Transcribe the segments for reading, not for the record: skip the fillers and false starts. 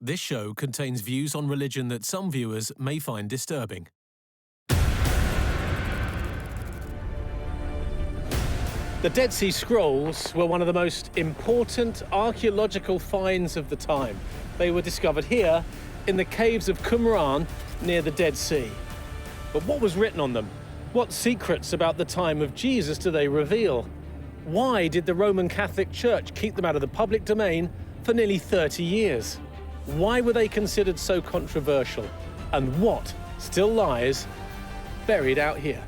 This show contains views on religion that some viewers may find disturbing. The Dead Sea Scrolls were one of the most important archaeological finds of the time. They were discovered here in the caves of Qumran near the Dead Sea. But what was written on them? What secrets about the time of Jesus do they reveal? Why did the Roman Catholic Church keep them out of the public domain for nearly 30 years? Why were they considered so controversial? And what still lies buried out here?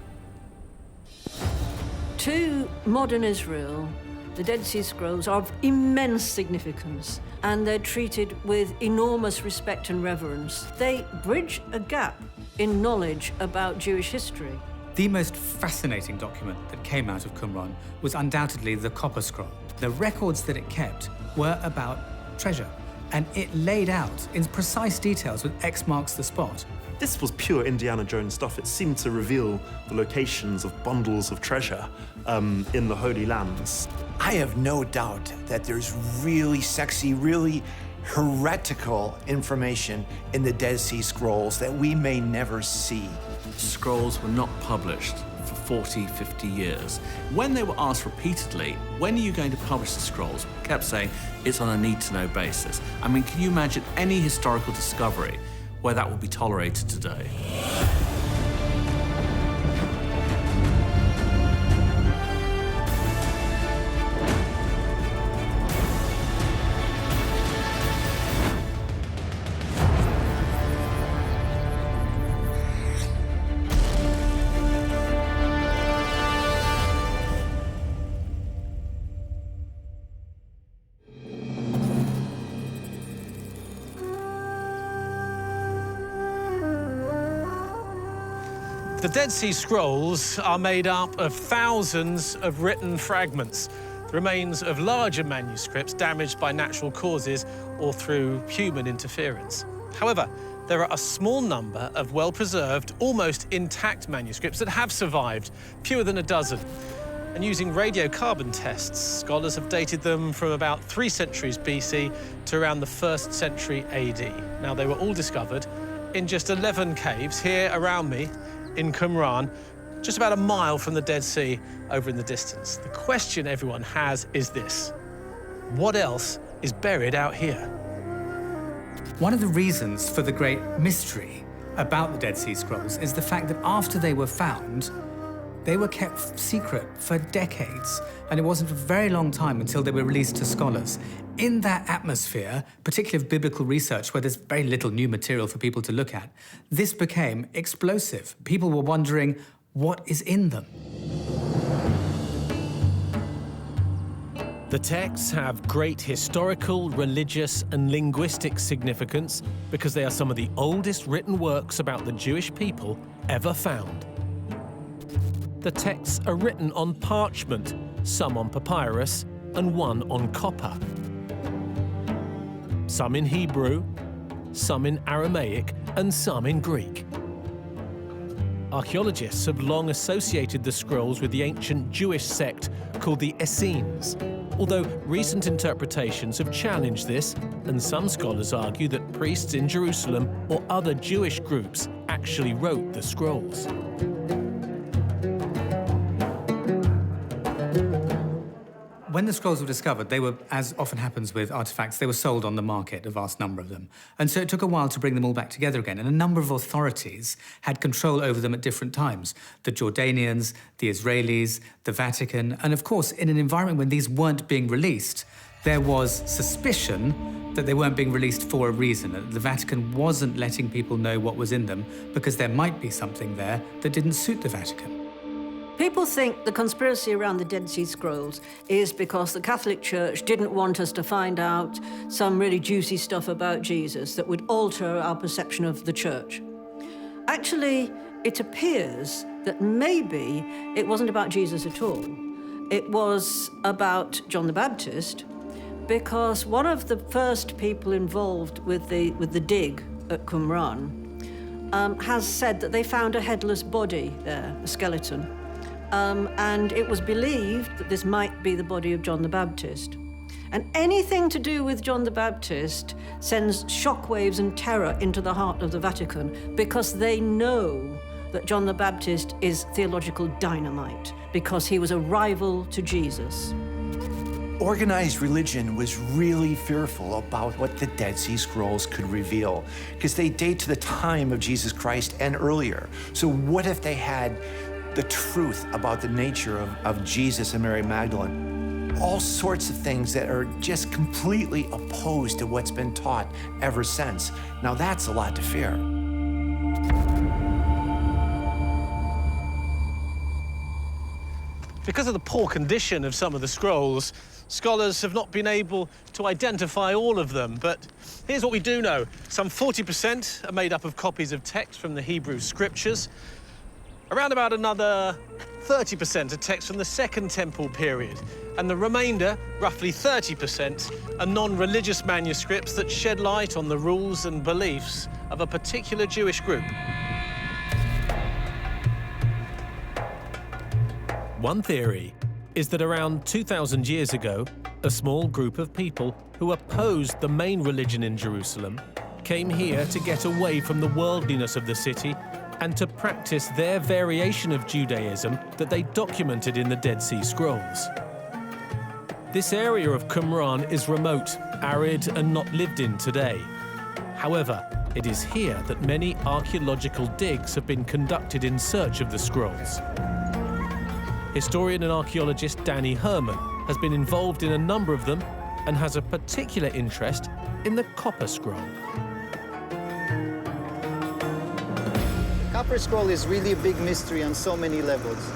To modern Israel, the Dead Sea Scrolls are of immense significance, and they're treated with enormous respect and reverence. They bridge a gap in knowledge about Jewish history. The most fascinating document that came out of Qumran was undoubtedly the Copper Scroll. The records that it kept were about treasure, and it laid out in precise details with X marks the spot. This was pure Indiana Jones stuff. It seemed to reveal the locations of bundles of treasure in the Holy Lands. I have no doubt that there's really sexy, really heretical information in the Dead Sea Scrolls that we may never see. Scrolls were not published for 40, 50 years. When they were asked repeatedly, when are you going to publish the scrolls, kept saying it's on a need-to-know basis. I mean, can you imagine any historical discovery where that would be tolerated today? The Dead Sea Scrolls are made up of thousands of written fragments, the remains of larger manuscripts damaged by natural causes or through human interference. However, there are a small number of well-preserved, almost intact manuscripts that have survived, fewer than a dozen. And using radiocarbon tests, scholars have dated them from about 3 centuries BC to around the 1st century AD. Now, they were all discovered in just 11 caves here around me in Qumran, just about a mile from the Dead Sea over in the distance. The question everyone has is this: what else is buried out here? One of the reasons for the great mystery about the Dead Sea Scrolls is the fact that after they were found, they were kept secret for decades, and it wasn't for a very long time until they were released to scholars. In that atmosphere, particularly of biblical research, where there's very little new material for people to look at, this became explosive. People were wondering, what is in them? The texts have great historical, religious, and linguistic significance because they are some of the oldest written works about the Jewish people ever found. The texts are written on parchment, some on papyrus, and one on copper. Some in Hebrew, some in Aramaic, and some in Greek. Archaeologists have long associated the scrolls with the ancient Jewish sect called the Essenes, although recent interpretations have challenged this, and some scholars argue that priests in Jerusalem or other Jewish groups actually wrote the scrolls. When the scrolls were discovered, they were, as often happens with artifacts, they were sold on the market, a vast number of them. And so it took a while to bring them all back together again. And a number of authorities had control over them at different times. The Jordanians, the Israelis, the Vatican. And of course, in an environment when these weren't being released, there was suspicion that they weren't being released for a reason. That the Vatican wasn't letting people know what was in them because there might be something there that didn't suit the Vatican. People think the conspiracy around the Dead Sea Scrolls is because the Catholic Church didn't want us to find out some really juicy stuff about Jesus that would alter our perception of the Church. Actually, it appears that maybe it wasn't about Jesus at all. It was about John the Baptist, because one of the first people involved with the dig at Qumran has said that they found a headless body there, a skeleton. And it was believed that this might be the body of John the Baptist. And anything to do with John the Baptist sends shockwaves and terror into the heart of the Vatican, because they know that John the Baptist is theological dynamite, because he was a rival to Jesus. Organized religion was really fearful about what the Dead Sea Scrolls could reveal, because they date to the time of Jesus Christ and earlier. So what if they had the truth about the nature of Jesus and Mary Magdalene? All sorts of things that are just completely opposed to what's been taught ever since. Now that's a lot to fear. Because of the poor condition of some of the scrolls, scholars have not been able to identify all of them. But here's what we do know. Some 40% are made up of copies of text from the Hebrew scriptures. Around about another 30% are text from the Second Temple period. And the remainder, roughly 30%, are non-religious manuscripts that shed light on the rules and beliefs of a particular Jewish group. One theory is that around 2,000 years ago, a small group of people who opposed the main religion in Jerusalem came here to get away from the worldliness of the city and to practice their variation of Judaism that they documented in the Dead Sea Scrolls. This area of Qumran is remote, arid, and not lived in today. However, it is here that many archaeological digs have been conducted in search of the scrolls. Historian and archaeologist Danny Herman has been involved in a number of them and has a particular interest in the copper scroll. Copper scroll is really a big mystery on so many levels,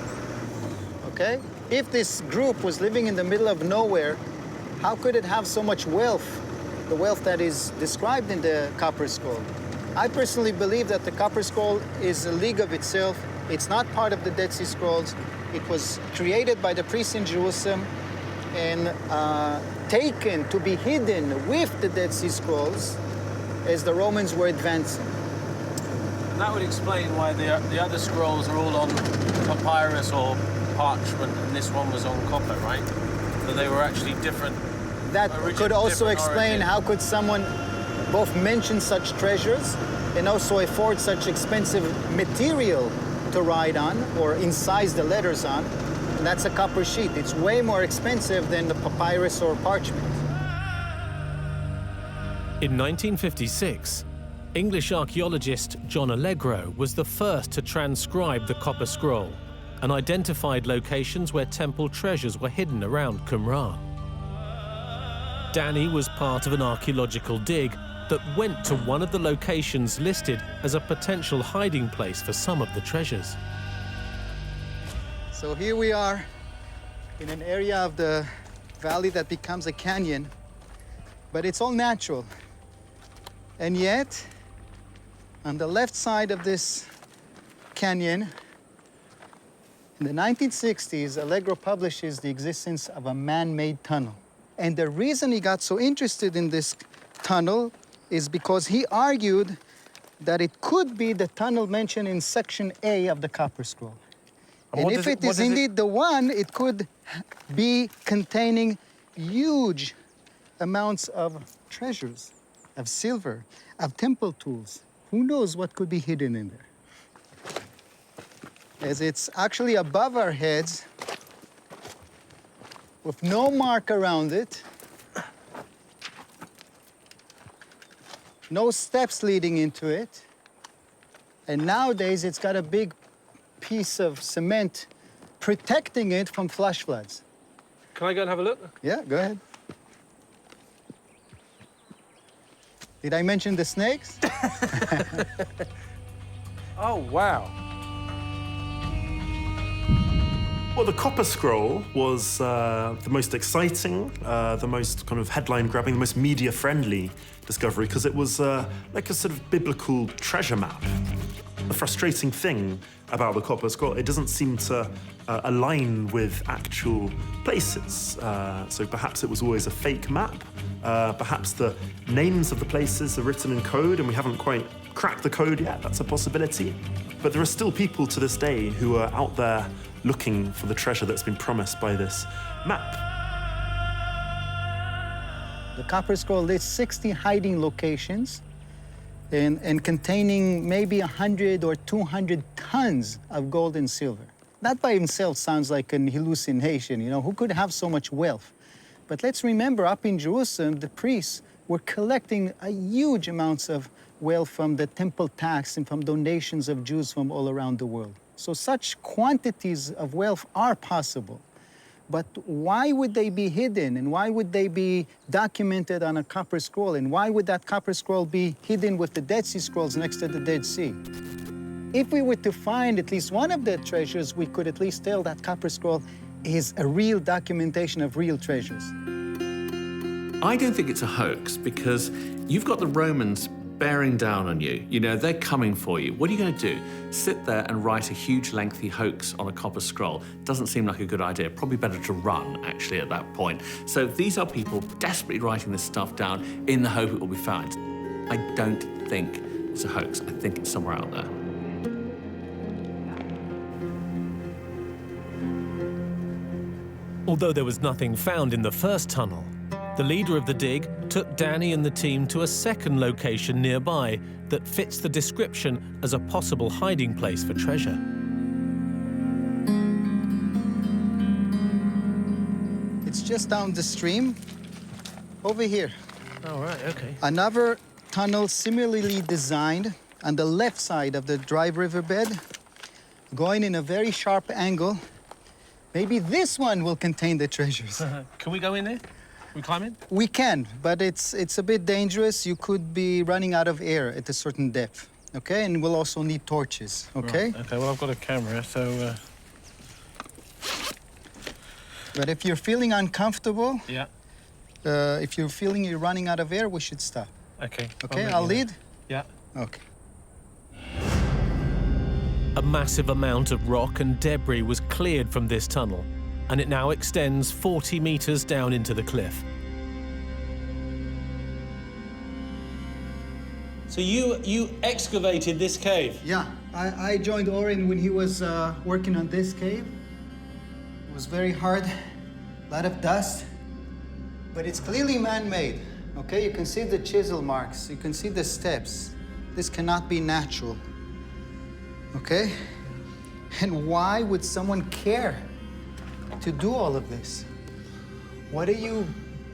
okay? If this group was living in the middle of nowhere, how could it have so much wealth, the wealth that is described in the copper scroll? I personally believe that the copper scroll is a league of itself. It's not part of the Dead Sea Scrolls. It was created by the priests in Jerusalem and taken to be hidden with the Dead Sea Scrolls as the Romans were advancing. That would explain why the other scrolls are all on papyrus or parchment, and this one was on copper, right? So they were actually different. That could also explain how could someone both mention such treasures and also afford such expensive material to write on or incise the letters on. And that's a copper sheet. It's way more expensive than the papyrus or parchment. In 1956, English archaeologist John Allegro was the first to transcribe the copper scroll and identified locations where temple treasures were hidden around Qumran. Danny was part of an archaeological dig that went to one of the locations listed as a potential hiding place for some of the treasures. So here we are in an area of the valley that becomes a canyon, but it's all natural. And yet, on the left side of this canyon, in the 1960s, Allegro publishes the existence of a man-made tunnel. And the reason he got so interested in this tunnel is because he argued that it could be the tunnel mentioned in section A of the copper scroll. And if it is indeed the one, it could be containing huge amounts of treasures, of silver, of temple tools. Who knows what could be hidden in there? As it's actually above our heads, with no mark around it, no steps leading into it, and nowadays it's got a big piece of cement protecting it from flash floods. Can I go and have a look? Yeah, go ahead. Did I mention the snakes? Oh, wow. Well, the copper scroll was the most exciting, the most kind of headline-grabbing, the most media-friendly discovery, because it was like a sort of biblical treasure map. The frustrating thing about the copper scroll, it doesn't seem to align with actual places. So perhaps it was always a fake map. Perhaps the names of the places are written in code and we haven't quite cracked the code yet. That's a possibility. But there are still people to this day who are out there looking for the treasure that's been promised by this map. The copper scroll lists 60 hiding locations and containing maybe 100 or 200 tons of gold and silver. That by himself sounds like an hallucination, you know, who could have so much wealth? But let's remember, up in Jerusalem, the priests were collecting a huge amounts of wealth from the temple tax and from donations of Jews from all around the world. So such quantities of wealth are possible. But why would they be hidden, and why would they be documented on a copper scroll, and why would that copper scroll be hidden with the Dead Sea Scrolls next to the Dead Sea? If we were to find at least one of the treasures, we could at least tell that copper scroll is a real documentation of real treasures. I don't think it's a hoax, because you've got the Romans bearing down on you. You know, they're coming for you. What are you going to do? Sit there and write a huge, lengthy hoax on a copper scroll? Doesn't seem like a good idea. Probably better to run, actually, at that point. So these are people desperately writing this stuff down in the hope it will be found. I don't think it's a hoax. I think it's somewhere out there. Although there was nothing found in the first tunnel, the leader of the dig took Danny and the team to a second location nearby that fits the description as a possible hiding place for treasure. It's just down the stream, over here. Oh, right, okay. Another tunnel similarly designed on the left side of the dry riverbed, going in a very sharp angle. Maybe this one will contain the treasures. Can we go in there? Can we climb in? We can, but it's a bit dangerous. You could be running out of air at a certain depth, okay? And we'll also need torches, okay? Right. Okay, well, I've got a camera, so... But if you're feeling uncomfortable, Yeah. if you're feeling you're running out of air, we should stop. Okay. Okay, I'll lead? Yeah. Okay. A massive amount of rock and debris was cleared from this tunnel, and it now extends 40 meters down into the cliff. So you excavated this cave? Yeah, I joined Oren when he was working on this cave. It was very hard, a lot of dust, but it's clearly man-made, okay? You can see the chisel marks, you can see the steps. This cannot be natural, okay? And why would someone care to do all of this? What are you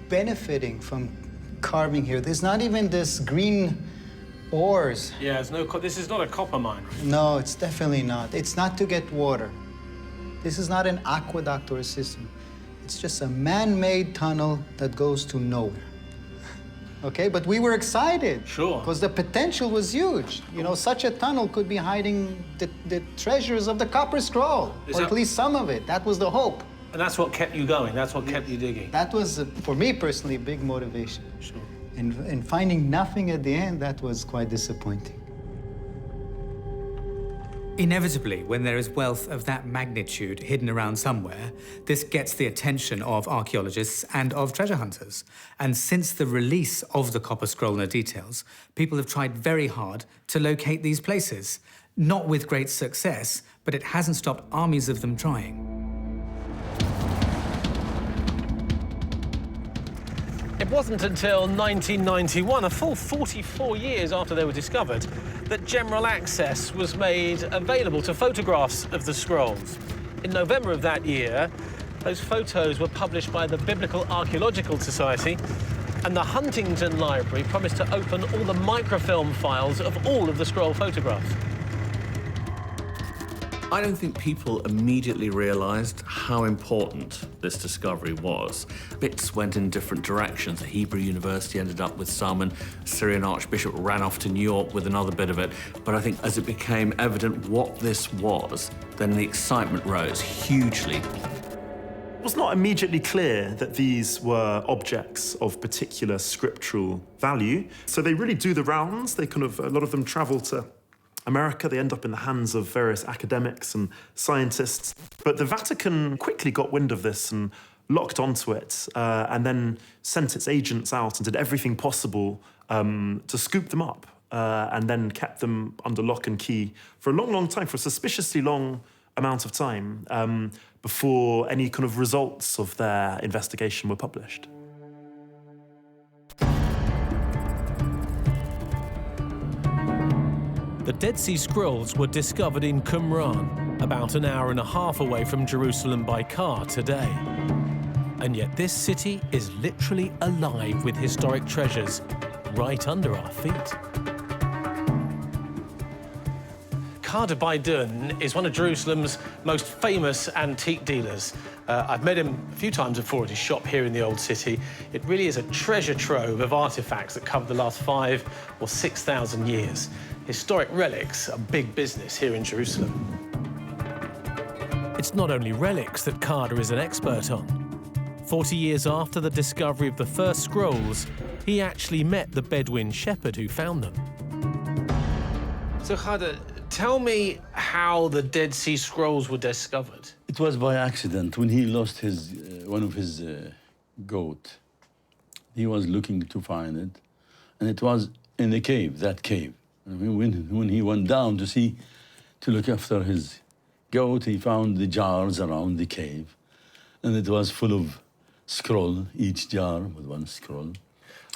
benefiting from carving here? There's not even this green ores. Yeah, this is not a copper mine. No, it's definitely not. It's not to get water. This is not an aqueduct or a system. It's just a man-made tunnel that goes to nowhere. Okay, but we were excited. Sure. Because the potential was huge. You know, such a tunnel could be hiding the treasures of the Copper Scroll, or at least some of it. That was the hope. And that's what kept you going, that's what kept you digging. That was, for me personally, a big motivation. Sure. And finding nothing at the end, that was quite disappointing. Inevitably, when there is wealth of that magnitude hidden around somewhere, this gets the attention of archaeologists and of treasure hunters. And since the release of the Copper Scroll and the details, people have tried very hard to locate these places. Not with great success, but it hasn't stopped armies of them trying. It wasn't until 1991, a full 44 years after they were discovered, that general access was made available to photographs of the scrolls. In November of that year, those photos were published by the Biblical Archaeological Society, and the Huntington Library promised to open all the microfilm files of all of the scroll photographs. I don't think people immediately realized how important this discovery was. Bits went in different directions. The Hebrew University ended up with some, and Syrian Archbishop ran off to New York with another bit of it. But I think as it became evident what this was, then the excitement rose hugely. It was not immediately clear that these were objects of particular scriptural value. So they really do the rounds. A lot of them travel to America. They end up in the hands of various academics and scientists. But the Vatican quickly got wind of this and locked onto it, and then sent its agents out and did everything possible to scoop them up, and then kept them under lock and key for a long, long time, for a suspiciously long amount of time, before any kind of results of their investigation were published. The Dead Sea Scrolls were discovered in Qumran, about an hour and a half away from Jerusalem by car today. And yet this city is literally alive with historic treasures right under our feet. Carter Bedouin is one of Jerusalem's most famous antique dealers. I've met him a few times before at his shop here in the Old City. It really is a treasure trove of artifacts that cover the last 5,000 or 6,000 years. Historic relics are big business here in Jerusalem. It's not only relics that Carter is an expert on. 40 years after the discovery of the first scrolls, he actually met the Bedouin shepherd who found them. So, Carter, tell me how the Dead Sea Scrolls were discovered. It was by accident when he lost his one of his goat. He was looking to find it, and it was in the cave, that cave. And when he went down to look after his goat, he found the jars around the cave, and it was full of scroll, each jar with one scroll.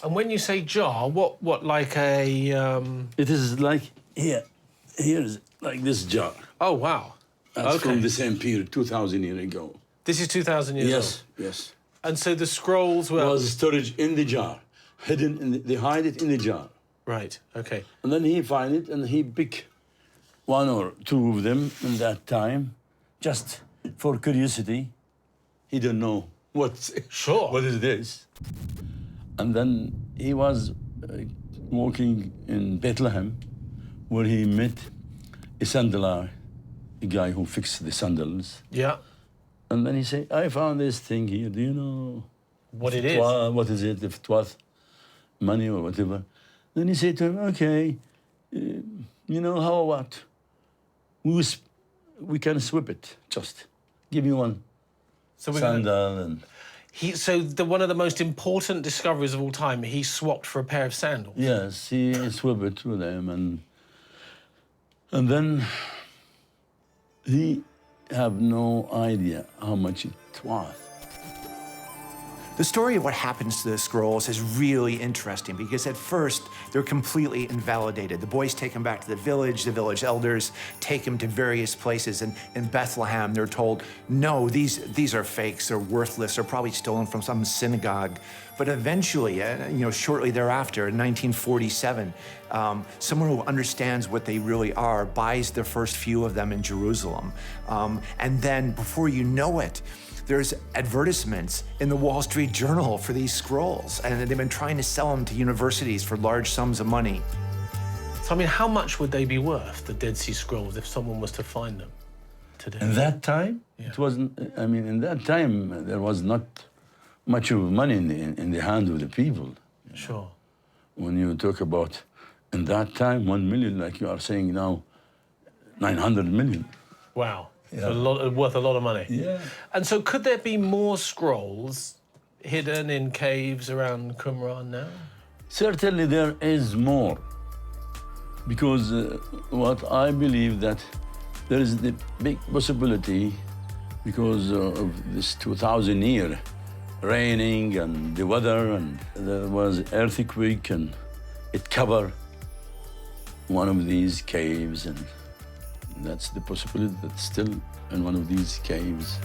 And when you say jar, what like a... It is like here's like this jar. Oh, wow. That's from the same period, 2,000 years ago. This is 2,000 years old? Yes. And so the scrolls were... was storage in the jar, hidden in they hide it in the jar. Right, OK. And then he find it and he pick one or two of them in that time, just for curiosity. He don't know what is this. And then he was walking in Bethlehem, where he met a sandalier, a guy who fixed the sandals. Yeah. And then he said, I found this thing here. Do you know what it is? What is it? If it was money or whatever. Then he said to him, okay, you know how what? We can sweep it. Just give me one sandal and. One of the most important discoveries of all time, he swapped for a pair of sandals. Yes, he swapped it with them, and then he have no idea how much it was. The story of what happens to the scrolls is really interesting because at first they're completely invalidated. The boys take them back to the village elders take them to various places, and in Bethlehem they're told, no, these are fakes, they're worthless, they're probably stolen from some synagogue. But eventually, shortly thereafter, in 1947, someone who understands what they really are buys the first few of them in Jerusalem. And then before you know it, there's advertisements in the Wall Street Journal for these scrolls, and they've been trying to sell them to universities for large sums of money. So, I mean, how much would they be worth, the Dead Sea Scrolls, if someone was to find them today? In that time, it wasn't, in that time, there was not much of money in the hand of the people. Sure. When you talk about, in that time, 1 million, like you are saying now, 900 million. Wow. Yeah. Worth a lot of money. Yeah. And so could there be more scrolls hidden in caves around Qumran now? Certainly there is more. Because what I believe that there is the big possibility because of this 2,000 year raining and the weather, and there was earthquake and it covered one of these caves, and that's the possibility that's still in one of these caves.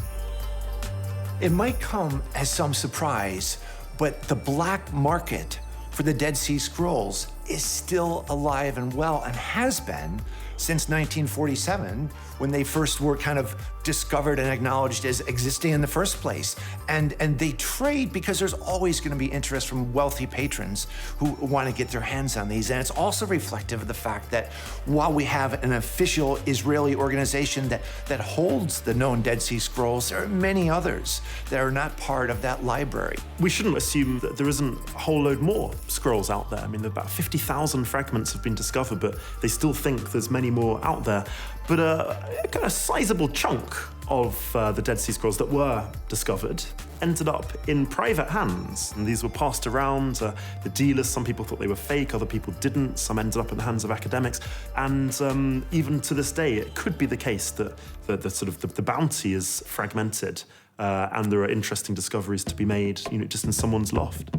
It might come as some surprise, but the black market for the Dead Sea Scrolls is still alive and well, and has been since 1947, when they first were kind of discovered and acknowledged as existing in the first place. And they trade because there's always going to be interest from wealthy patrons who want to get their hands on these. And it's also reflective of the fact that while we have an official Israeli organization that holds the known Dead Sea Scrolls, there are many others that are not part of that library. We shouldn't assume that there isn't a whole load more scrolls out there. I mean, about 50,000 fragments have been discovered, but they still think there's many more out there. But a kind of sizable chunk of the Dead Sea Scrolls that were discovered ended up in private hands. And these were passed around. The dealers, some people thought they were fake, other people didn't. Some ended up in the hands of academics. And even to this day, it could be the case that the bounty is fragmented and there are interesting discoveries to be made, just in someone's loft.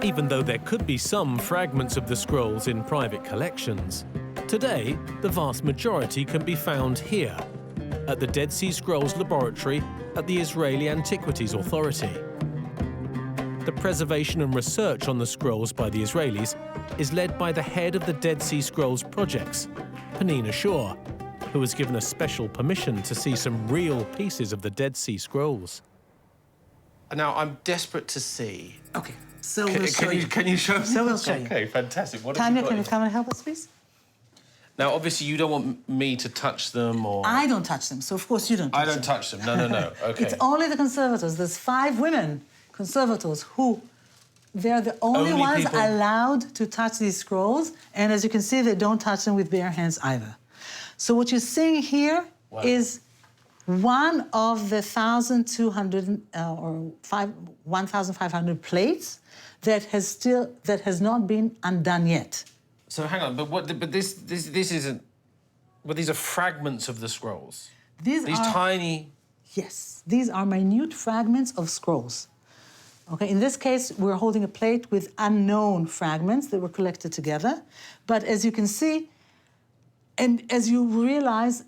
even though there could be some fragments of the scrolls in private collections. Today, the vast majority can be found here, at the Dead Sea Scrolls Laboratory at the Israeli Antiquities Authority. The preservation and research on the scrolls by the Israelis is led by the head of the Dead Sea Scrolls projects, Penina Shaw, who was given a special permission to see some real pieces of the Dead Sea Scrolls. Now, I'm desperate to see. Okay, so we'll show you. Can you show me? So we'll show you. Okay, fantastic. What have Tanya, you got can you here? come and help us, please? Now, obviously, you don't want me to touch them, or... I don't touch them, so of course you don't touch I don't them. touch them. No, no, no. Okay. It's only the conservators. There's 5 women conservators who, they're the only ones people- allowed to touch these scrolls, and as you can see, they don't touch them with bare hands either. So what you're seeing here is one of the 1,200 or 1,500 plates that has not been undone yet. So hang on, but this isn't... But these are fragments of the scrolls. These are tiny... Yes, these are minute fragments of scrolls. Okay, in this case, we're holding a plate with unknown fragments that were collected together. But as you can see, and as you realize,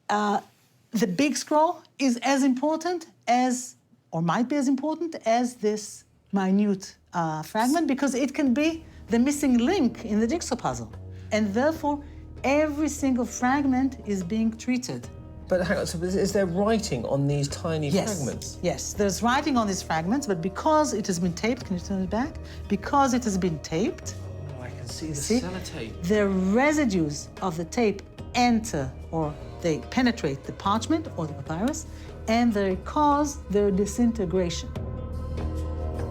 the big scroll is as important as, or might be as important as this minute fragment, because it can be the missing link in the jigsaw puzzle. And therefore, every single fragment is being treated. But hang on, so is there writing on these tiny fragments? Yes, there's writing on these fragments, but because it has been taped, can you turn it back? Because it has been taped, Oh, I can see the see? sellotape. the residues of the tape enter, or they penetrate the parchment or the papyrus, and they cause their disintegration.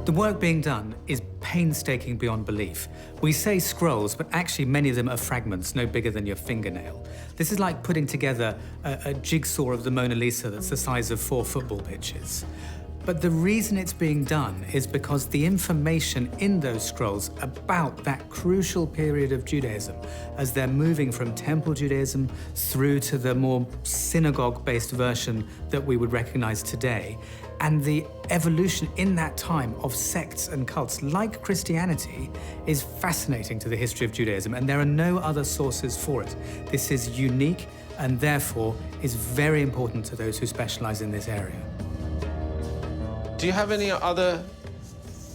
The work being done is painstaking beyond belief. We say scrolls, but actually many of them are fragments no bigger than your fingernail. This is like putting together a jigsaw of the Mona Lisa that's the size of 4 football pitches. But the reason it's being done is because the information in those scrolls about that crucial period of Judaism, as they're moving from Temple Judaism through to the more synagogue-based version that we would recognize today, and the evolution in that time of sects and cults like Christianity is fascinating to the history of Judaism, and there are no other sources for it. This is unique and therefore is very important to those who specialize in this area. Do you have any other,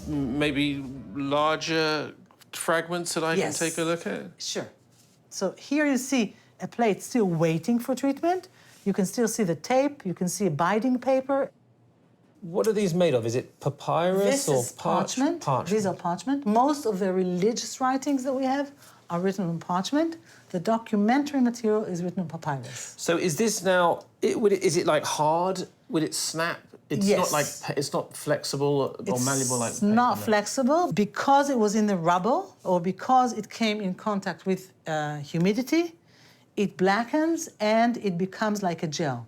maybe larger fragments that I Yes. can take a look at? Sure. So here you see a plate still waiting for treatment. You can still see the tape, you can see a binding paper. What are these made of? Is it papyrus This or is parchment. These are parchment. Most of the religious writings that we have are written on parchment. The documentary material is written on papyrus. So is this now, is it like hard? Would it snap? It's Yes. not like, it's not flexible or malleable like It's paper, not no. flexible because it was in the rubble or because it came in contact with humidity. It blackens and it becomes like a gel.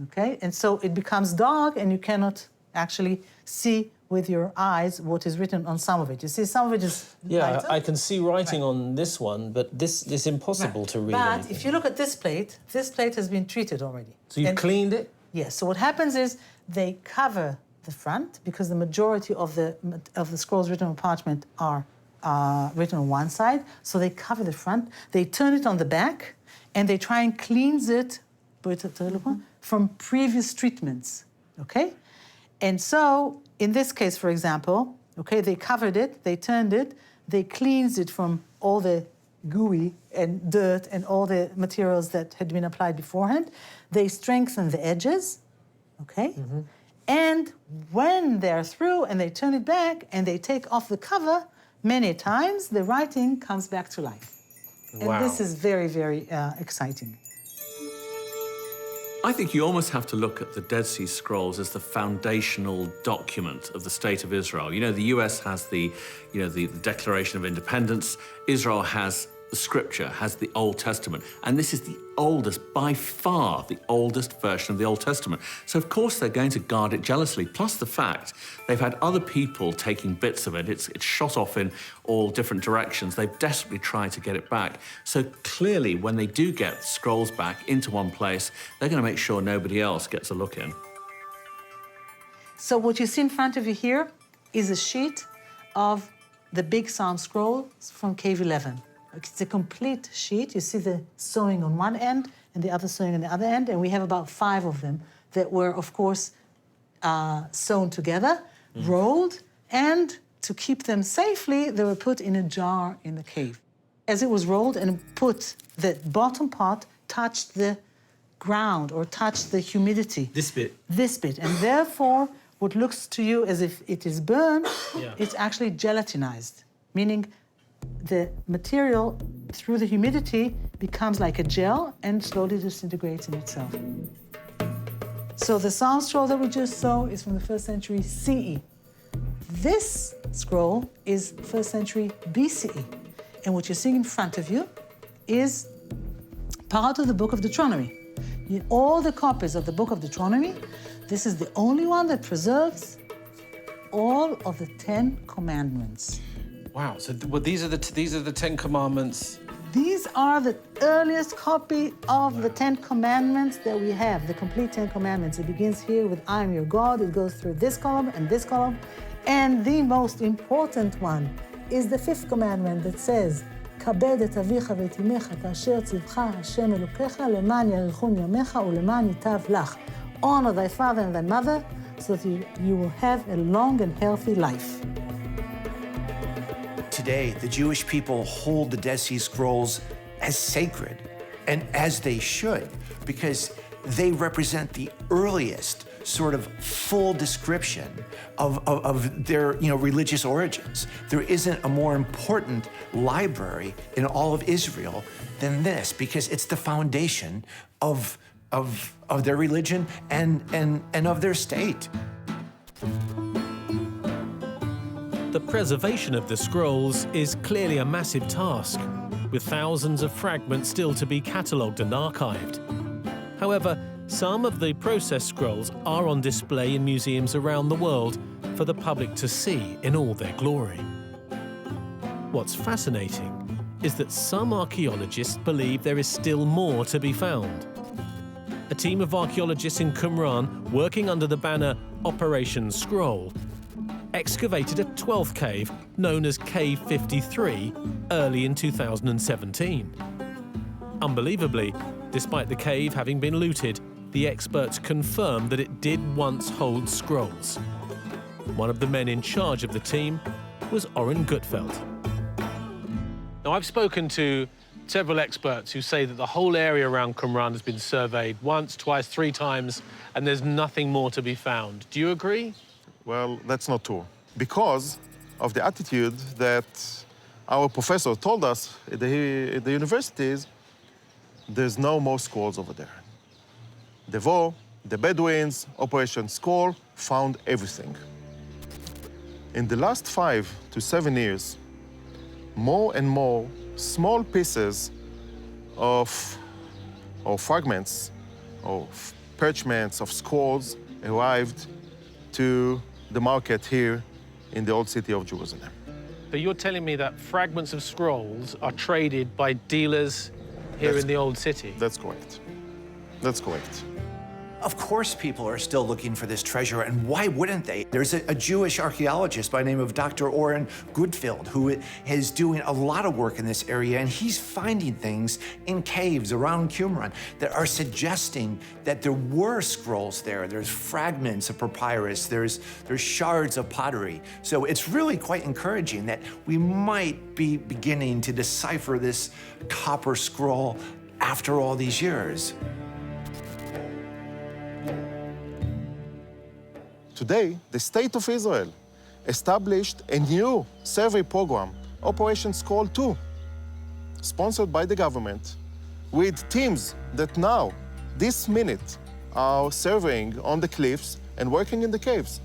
Okay, and so it becomes dark, and you cannot actually see with your eyes what is written on some of it. You see, some of it is lighter. I can see writing on this one, but this is impossible to read. But anything. if you look at this plate has been treated already. So you've And- cleaned it? Yes. So what happens is they cover the front because the majority of the scrolls written on parchment are written on one side. So they cover the front. They turn it on the back, and they try and cleanse it from previous treatments. Okay. And so in this case, for example, okay, they covered it, they turned it, they cleansed it from all the gooey and dirt and all the materials that had been applied beforehand. They strengthen the edges, okay? And when they're through and they turn it back and they take off the cover, many times the writing comes back to life. Wow. And this is very, very exciting. I think you almost have to look at the Dead Sea Scrolls as the foundational document of the State of Israel. You know, the US has the Declaration of Independence. Israel has the Scripture, has the Old Testament. And this is the oldest, by far, the oldest version of the Old Testament. So, of course, they're going to guard it jealously. Plus the fact they've had other people taking bits of it. It's shot off in all different directions. They've desperately tried to get it back. So clearly, when they do get scrolls back into one place, they're going to make sure nobody else gets a look in. So what you see in front of you here is a sheet of the big Psalm scroll from Cave 11. It's a complete sheet. You see the sewing on one end and the other sewing on the other end, and we have about 5 of them that were, of course, sewn together, rolled, and to keep them safely, they were put in a jar in the cave. As it was rolled and put, the bottom part touched the ground or touched the humidity. This bit? This bit. And therefore, what looks to you as if it is burned, it's actually gelatinized, meaning the material, through the humidity, becomes like a gel and slowly disintegrates in itself. So the Psalm scroll that we just saw is from the 1st century CE. This scroll is 1st century BCE. And what you're seeing in front of you is part of the Book of Deuteronomy. In all the copies of the Book of Deuteronomy, this is the only one that preserves all of the 10 commandments. Wow, so these are the 10 commandments. These are the earliest copy of the 10 commandments that we have, the complete 10 commandments. It begins here with I am your God. It goes through this column and this column. And the most important one is the 5th commandment that says, כבד את אביך ואת אמך כאשר ציווך השם אלוקיך למען יאריכון ימיך ולמען ייטב לך. Honor thy father and thy mother so that you will have a long and healthy life. Today, the Jewish people hold the Dead Sea Scrolls as sacred, and as they should, because they represent the earliest sort of full description of their religious origins. There isn't a more important library in all of Israel than this, because it's the foundation of their religion and of their state. The preservation of the scrolls is clearly a massive task, with thousands of fragments still to be catalogued and archived. However, some of the processed scrolls are on display in museums around the world for the public to see in all their glory. What's fascinating is that some archaeologists believe there is still more to be found. A team of archaeologists in Qumran, working under the banner Operation Scroll, excavated a 12th cave known as Cave 53 early in 2017. Unbelievably, despite the cave having been looted, the experts confirmed that it did once hold scrolls. One of the men in charge of the team was Oren Gutfeld. Now, I've spoken to several experts who say that the whole area around Qumran has been surveyed once, twice, 3 times, and there's nothing more to be found. Do you agree? Well, that's not true. Because of the attitude that our professor told us at the universities, there's no more scrolls over there. Devo, the Bedouins, Operation Scroll found everything. In the last 5 to 7 years, more and more small pieces of fragments, of parchments, of scrolls arrived to the market here in the old city of Jerusalem. So you're telling me that fragments of scrolls are traded by dealers here in the old city? That's correct. That's correct. Of course people are still looking for this treasure, and why wouldn't they? There's a Jewish archaeologist by the name of Dr. Oren Gutfeld who is doing a lot of work in this area, and he's finding things in caves around Qumran that are suggesting that there were scrolls there. There's fragments of papyrus, there's shards of pottery. So it's really quite encouraging that we might be beginning to decipher this copper scroll after all these years. Today, the State of Israel established a new survey program, Operation Scroll 2, sponsored by the government, with teams that now, this minute, are surveying on the cliffs and working in the caves.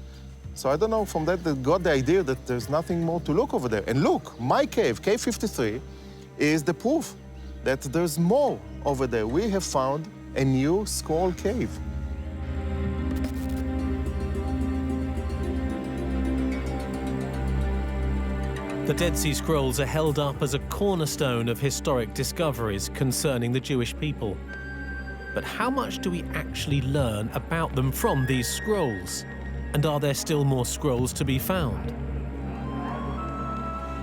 So I don't know, from that they got the idea that there's nothing more to look over there. And look, my cave, Cave 53, is the proof that there's more over there. We have found a new scroll cave. The Dead Sea Scrolls are held up as a cornerstone of historic discoveries concerning the Jewish people. But how much do we actually learn about them from these scrolls? And are there still more scrolls to be found?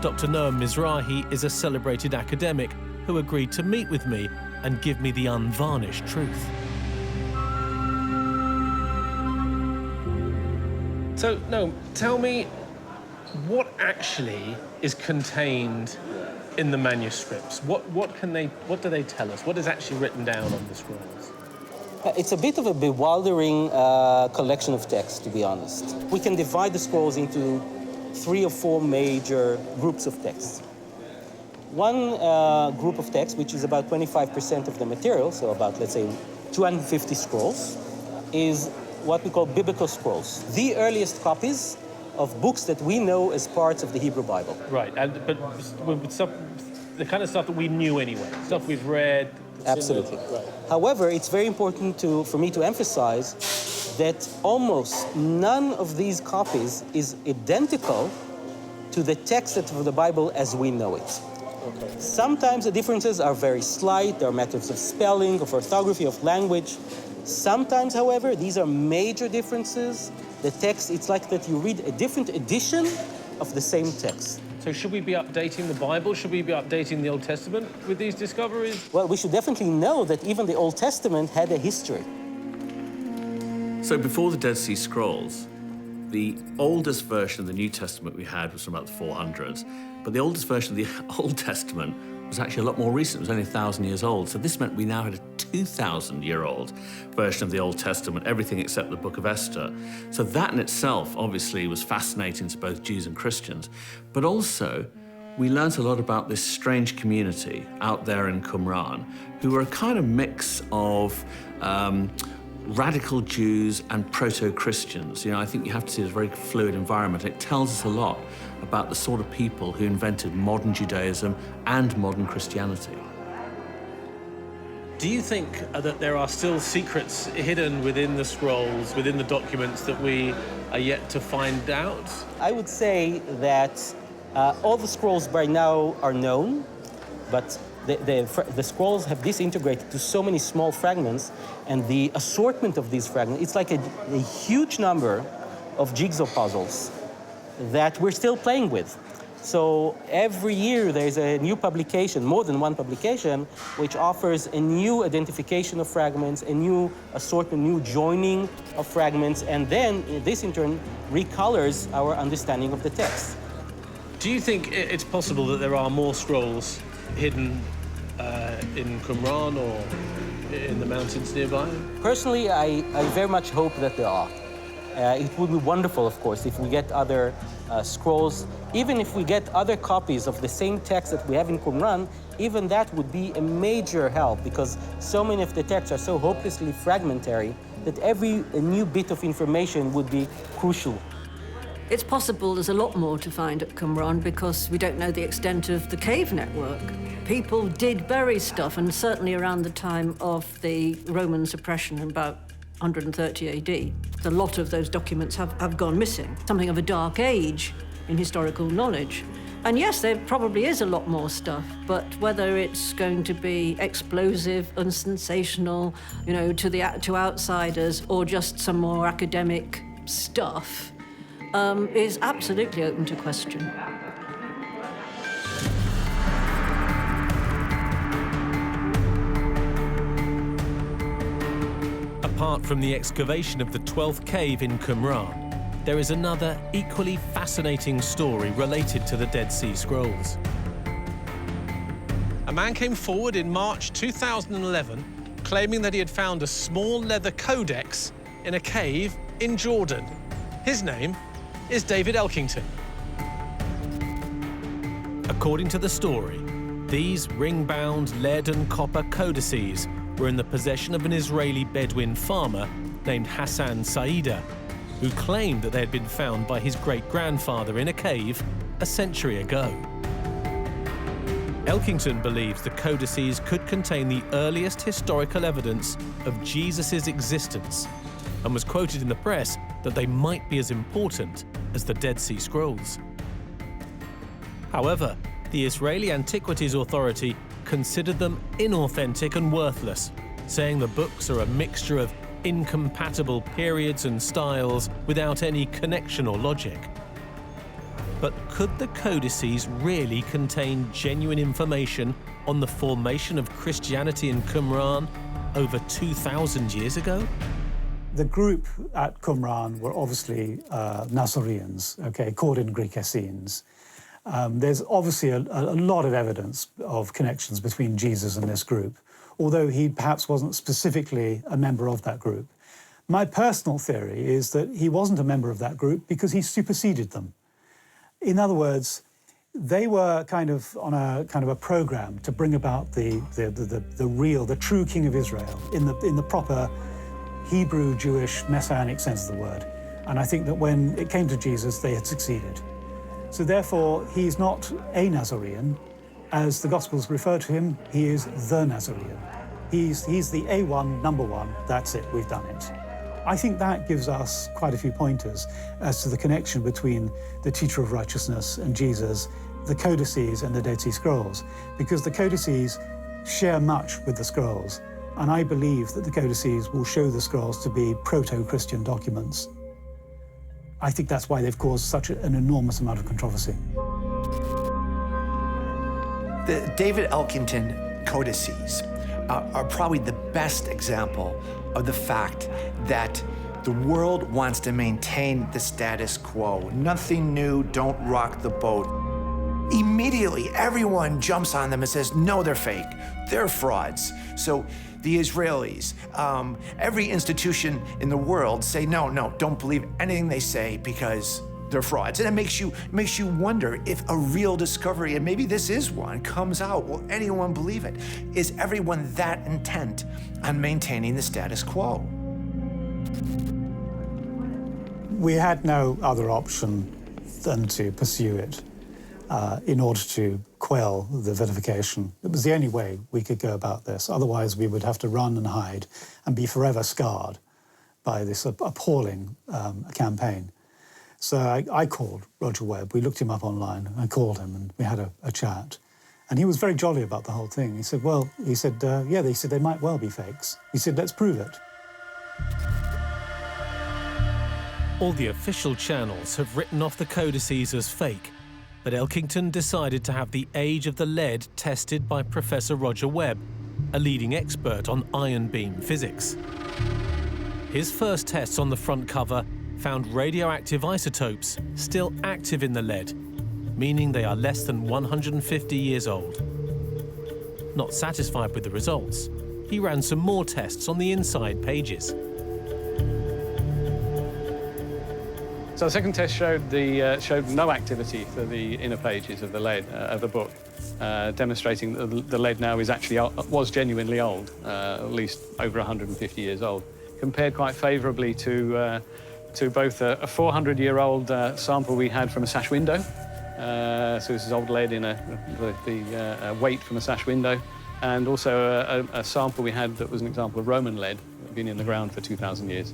Dr. Noam Mizrahi is a celebrated academic who agreed to meet with me and give me the unvarnished truth. So, Noam, tell me, what actually is contained in the manuscripts? What do they tell us? What is actually written down on the scrolls? It's a bit of a bewildering collection of texts, to be honest. We can divide the scrolls into 3 or 4 major groups of texts. One group of texts, which is about 25% of the material, so about, let's say, 250 scrolls, is what we call biblical scrolls, the earliest copies of books that we know as parts of the Hebrew Bible. Right, but with stuff, the kind of stuff that we knew anyway, stuff we've read. Absolutely. Right. However, it's very important for me to emphasize that almost none of these copies is identical to the text of the Bible as we know it. Okay. Sometimes the differences are very slight. There are matters of spelling, of orthography, of language. Sometimes, however, these are major differences. The text, it's like that you read a different edition of the same text. So should we be updating the Bible? Should we be updating the Old Testament with these discoveries? Well, we should definitely know that even the Old Testament had a history. So before the Dead Sea Scrolls, the oldest version of the New Testament we had was from about the 400s, but the oldest version of the Old Testament was actually a lot more recent. It was only 1,000 years old. So this meant we now had a 2,000-year-old version of the Old Testament, everything except the Book of Esther. So that in itself, obviously, was fascinating to both Jews and Christians. But also, we learnt a lot about this strange community out there in Qumran, who were a kind of mix of radical Jews and proto-Christians. You know, I think you have to see it as a very fluid environment. It tells us a lot about the sort of people who invented modern Judaism and modern Christianity. Do you think that there are still secrets hidden within the scrolls, within the documents that we are yet to find out? I would say that all the scrolls by now are known, but the scrolls have disintegrated to so many small fragments, and the assortment of these fragments, it's like a huge number of jigsaw puzzles that we're still playing with. So every year there's a new publication, more than one publication, which offers a new identification of fragments, a new assortment, new joining of fragments, and then this in turn recolors our understanding of the text. Do you think it's possible that there are more scrolls hidden in Qumran or in the mountains nearby? Personally, I very much hope that there are. It would be wonderful, of course, if we get other scrolls. Even if we get other copies of the same text that we have in Qumran, even that would be a major help, because so many of the texts are so hopelessly fragmentary that every new bit of information would be crucial. It's possible there's a lot more to find at Qumran because we don't know the extent of the cave network. People did bury stuff, and certainly around the time of the Roman suppression in about 130 AD, a lot of those documents have gone missing, something of a dark age in historical knowledge. And yes, there probably is a lot more stuff, but whether it's going to be explosive and sensational, you know, to outsiders, or just some more academic stuff, is absolutely open to question. Apart from the excavation of the 12th cave in Qumran, there is another equally fascinating story related to the Dead Sea Scrolls. A man came forward in March 2011 claiming that he had found a small leather codex in a cave in Jordan. His name is David Elkington. According to the story, these ring-bound lead and copper codices were in the possession of an Israeli Bedouin farmer named Hassan Saida, who claimed that they had been found by his great-grandfather in a cave a century ago. Elkington believes the codices could contain the earliest historical evidence of Jesus' existence, and was quoted in the press that they might be as important as the Dead Sea Scrolls. However, the Israeli Antiquities Authority considered them inauthentic and worthless, saying the books are a mixture of incompatible periods and styles without any connection or logic. But could the codices really contain genuine information on the formation of Christianity in Qumran over 2,000 years ago? The group at Qumran were obviously Nazareans, okay, called in Greek Essenes. There's obviously a lot of evidence of connections between Jesus and this group, although he perhaps wasn't specifically a member of that group. My personal theory is that he wasn't a member of that group because he superseded them. In other words, they were kind of on a program to bring about the true king of Israel in the proper Hebrew, Jewish, messianic sense of the word. And I think that when it came to Jesus, they had succeeded. So therefore, he's not a Nazarene. As the Gospels refer to him, he is the Nazarene. He's the A1, number one, that's it, we've done it. I think that gives us quite a few pointers as to the connection between the teacher of righteousness and Jesus, the codices and the Dead Sea Scrolls, because the codices share much with the scrolls, and I believe that the codices will show the scrolls to be proto-Christian documents. I think that's why they've caused such an enormous amount of controversy. The David Elkington codices are probably the best example of the fact that the world wants to maintain the status quo. Nothing new, don't rock the boat. Immediately, everyone jumps on them and says, no, they're fake, they're frauds. So the Israelis, every institution in the world say, no, don't believe anything they say because they're frauds. And it makes you wonder if a real discovery, and maybe this is one, comes out, will anyone believe it? Is everyone that intent on maintaining the status quo? We had no other option than to pursue it in order to quell the vilification. It was the only way we could go about this. Otherwise, we would have to run and hide and be forever scarred by this appalling campaign. So I called Roger Webb. We looked him up online. I called him and we had a chat. And he was very jolly about the whole thing. He said, yeah, they said they might well be fakes. He said, let's prove it. All the official channels have written off the codices as fake, but Elkington decided to have the age of the lead tested by Professor Roger Webb, a leading expert on ion beam physics. His first tests on the front cover found radioactive isotopes still active in the lead, meaning they are less than 150 years old. Not satisfied with the results, he ran some more tests on the inside pages. So the second test showed no activity for the inner pages of the lead of the book, demonstrating that the lead now was genuinely old, at least over 150 years old. Compared quite favourably to both a 400-year-old sample we had from a sash window. So this is old lead in the weight from a sash window, and also a sample we had that was an example of Roman lead that had been in the ground for 2,000 years.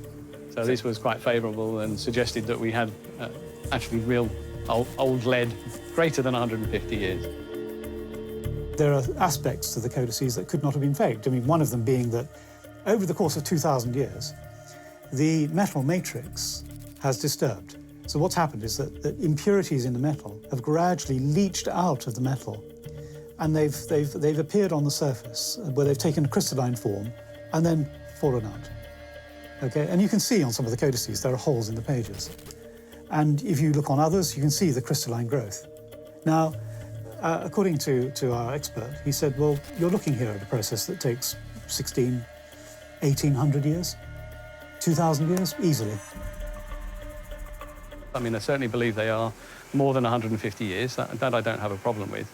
So this was quite favourable and suggested that we had actually real old lead greater than 150 years. There are aspects to the codices that could not have been faked. I mean, one of them being that over the course of 2,000 years, the metal matrix has disturbed. So what's happened is that impurities in the metal have gradually leached out of the metal, and they've appeared on the surface where they've taken a crystalline form and then fallen out. Okay, and you can see on some of the codices there are holes in the pages. And if you look on others, you can see the crystalline growth. Now, according to our expert, he said, well, you're looking here at a process that takes 1,800 years, 2,000 years, easily. I mean, I certainly believe they are more than 150 years. That I don't have a problem with.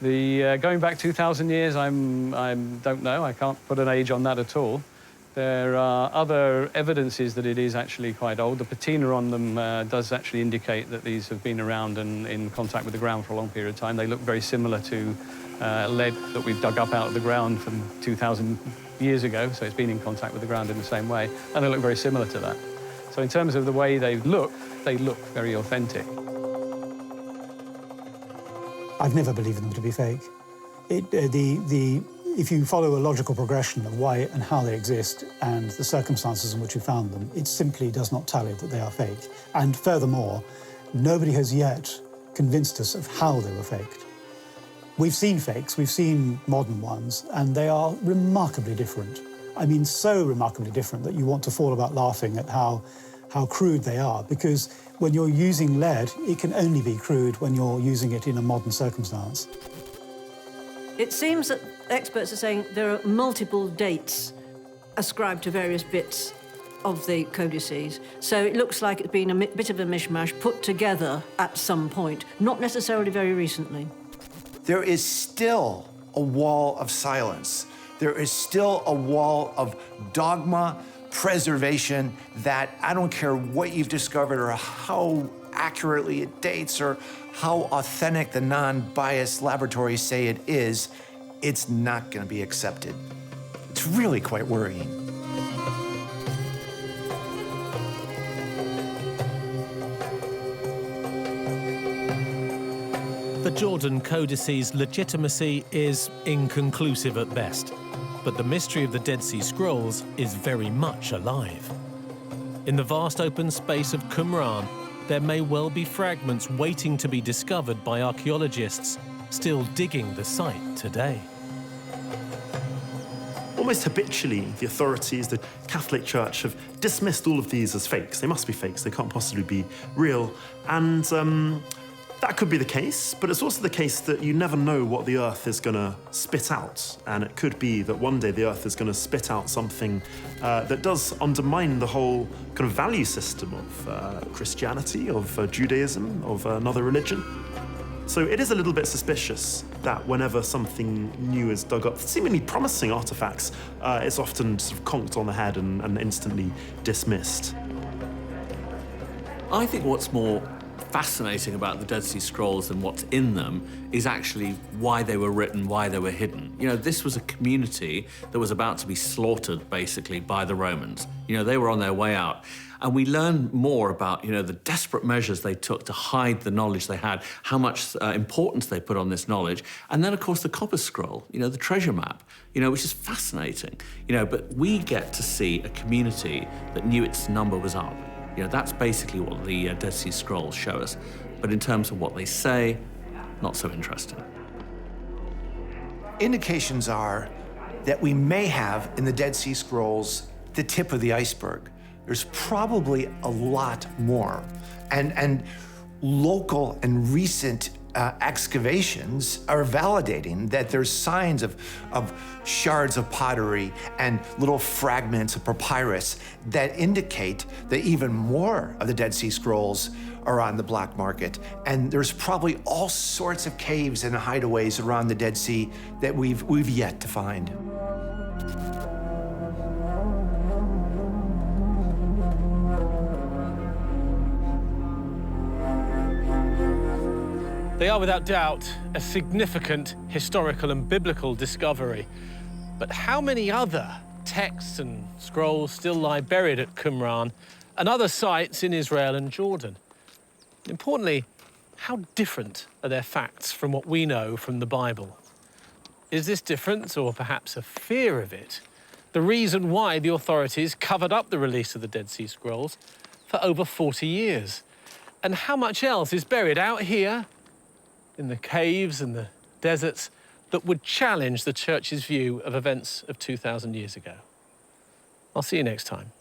The going back 2,000 years, I don't know. I can't put an age on that at all. There are other evidences that it is actually quite old. The patina on them does actually indicate that these have been around and in contact with the ground for a long period of time. They look very similar to lead that we've dug up out of the ground from 2,000 years ago, so it's been in contact with the ground in the same way, and they look very similar to that. So in terms of the way they look very authentic. I've never believed them to be fake. If you follow a logical progression of why and how they exist and the circumstances in which you found them, it simply does not tally that they are fake. And furthermore, nobody has yet convinced us of how they were faked. We've seen fakes, we've seen modern ones, and they are remarkably different. I mean, so remarkably different that you want to fall about laughing at how crude they are, because when you're using lead, it can only be crude when you're using it in a modern circumstance. It seems that experts are saying there are multiple dates ascribed to various bits of the codices. So it looks like it's been a bit of a mishmash put together at some point, not necessarily very recently. There is still a wall of silence. There is still a wall of dogma, preservation, that I don't care what you've discovered or how accurately it dates or how authentic the non-biased laboratories say it is, it's not going to be accepted. It's really quite worrying. The Jordan Codices' legitimacy is inconclusive at best, but the mystery of the Dead Sea Scrolls is very much alive. In the vast open space of Qumran, there may well be fragments waiting to be discovered by archaeologists still digging the site today. Almost habitually, the authorities, the Catholic Church, have dismissed all of these as fakes. They must be fakes, they can't possibly be real. And that could be the case, but it's also the case that you never know what the Earth is going to spit out. And it could be that one day the Earth is going to spit out something that does undermine the whole kind of value system of Christianity, of Judaism, of another religion. So it is a little bit suspicious that whenever something new is dug up, seemingly promising artifacts, it's often sort of conked on the head and instantly dismissed. I think what's more fascinating about the Dead Sea Scrolls and what's in them is actually why they were written, why they were hidden. You know, this was a community that was about to be slaughtered, basically, by the Romans. You know, they were on their way out. And we learn more about, you know, the desperate measures they took to hide the knowledge they had, how much importance they put on this knowledge. And then, of course, the copper scroll, you know, the treasure map, you know, which is fascinating. You know, but we get to see a community that knew its number was up. You know, that's basically what the Dead Sea Scrolls show us. But in terms of what they say, not so interesting. Indications are that we may have in the Dead Sea Scrolls the tip of the iceberg. There's probably a lot more. And local and recent excavations are validating that there's signs of shards of pottery and little fragments of papyrus that indicate that even more of the Dead Sea Scrolls are on the black market. And there's probably all sorts of caves and hideaways around the Dead Sea that we've yet to find. They are without doubt a significant historical and biblical discovery. But how many other texts and scrolls still lie buried at Qumran and other sites in Israel and Jordan? Importantly, how different are their facts from what we know from the Bible? Is this difference, or perhaps a fear of it, the reason why the authorities covered up the release of the Dead Sea Scrolls for over 40 years? And how much else is buried out here in the caves and the deserts that would challenge the Church's view of events of 2,000 years ago? I'll see you next time.